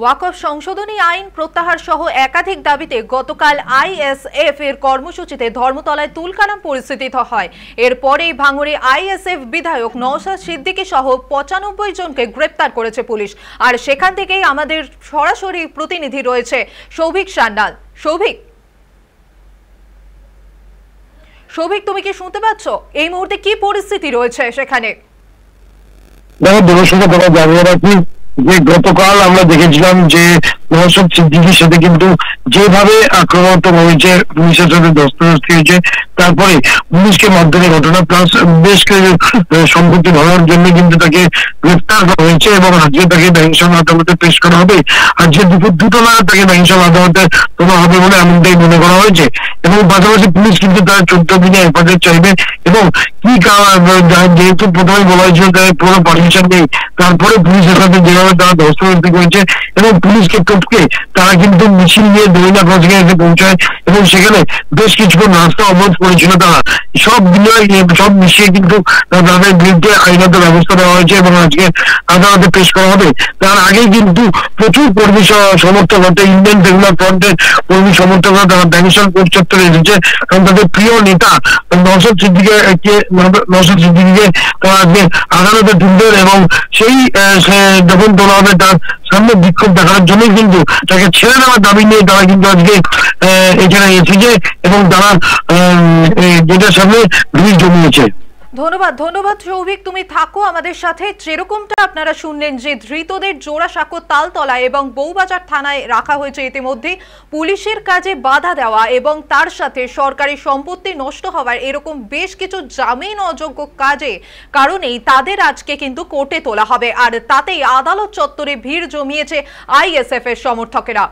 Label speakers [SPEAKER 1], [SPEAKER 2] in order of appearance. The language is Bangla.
[SPEAKER 1] ওয়াকফ সংশোধনী আইন প্রত্যাহার সহ একাধিক দাবিতে গতকাল আইএসএফ এর কর্মসূচিতে ধর্মতলায় তুলকালাম পরিস্থিতি হয়। এরপরেই ভাঙড়ে আইএসএফ বিধায়ক নওশাদ সিদ্দিকী সহ ৯৫ জনকে গ্রেপ্তার করেছে পুলিশ। আর সেখান থেকেই আমাদের সরাসরি প্রতিনিধি রয়েছে সৌভিক সান্যাল। সৌভিক, তুমি কি শুনতে পাচ্ছ? এই মুহূর্তে কি পরিস্থিতি রয়েছে সেখানে?
[SPEAKER 2] যে গতকাল আমরা দেখেছিলাম যে নওশাদ সিদ্দিকীর সাথে কিন্তু যেভাবে আক্রমণ হয়েছে, পুলিশের সাথে ধস্তাধস্তি হয়েছে, তারপরে পুলিশকে মারধরের ঘটনা প্লাস বেশ কিছু সম্পত্তি ভাঙার জন্য কিন্তু তাকে গ্রেফতার করা হয়েছে এবং আজকে তাকে ব্যাংশাল আদালতে পেশ করা হবে। আজকে দুপুর 2টা নাগাদ তাকে ব্যাংশাল আদালতে তোলা হবে বলে এমনটাই মনে করা হয়েছে। এবং পাশাপাশি পুলিশ কিন্তু তার 14 দিনে হেফাজত চাইবে এবং কি যেহেতু প্রথমে বলা হয়েছিল তাদের পুরো পারমিশন নেই, তারপরে পুলিশের সাথে যেভাবে তারা ধস্তাধস্তি করেছে এবং পুলিশকে টপকে তারা কিন্তু মিছিল নিয়ে দৈনা ক্রসিংয়ে এসে পৌঁছায় এবং সেখানে বেশ কিছুক্ষণ রাস্তা অবরোধ করেছিল তারা। সব মিশিয়ে কিন্তু তাদের বিরুদ্ধে আইনত ব্যবস্থা নেওয়া হয়েছে এবং আজকে আদালতে পেশ করা হবে। তার আগেই কিন্তু প্রচুর কর্মী সমর্থক অর্থাৎ ইন্ডিয়ান সেকুলার ফ্রন্টের কর্মী সমর্থকরা তারা ব্যাংশাল কোর্ট চত্বরে এসেছে, কারণ তাদের প্রিয় নেতা নওশাদ সিদ্দিকীকে তারা আজকে আদালতে তুলবেন এবং সেই যখন তোলা হবে তার সামনে বিক্ষোভ দেখানোর জন্যই কিন্তু তাকে ছেড়ে দেওয়ার দাবি নিয়ে তারা কিন্তু আজকে এখানে এসেছে এবং তারা যেটার সামনে ভিড় জমিয়েছে।
[SPEAKER 1] ধন্যবাদ সৌভিক, তুমি থাকো আমাদের সাথে। যেরকমটা আপনারা শুনলেন যে ধৃতদের জোড়াসাঁকো, তালতলা এবং বউবাজার থানায় রাখা হয়েছে। ইতিমধ্যে পুলিশের কাজে বাধা দেওয়া এবং তার সাথে সরকারি সম্পত্তি নষ্ট হওয়ার এরকম বেশ কিছু জামিন অযোগ্য কারণেই তাদের আজকে কিন্তু কোর্টে তোলা হবে। আর তাতেই আদালত চত্বরে ভিড় জমিয়েছে আইএসএফ এর সমর্থকেরা।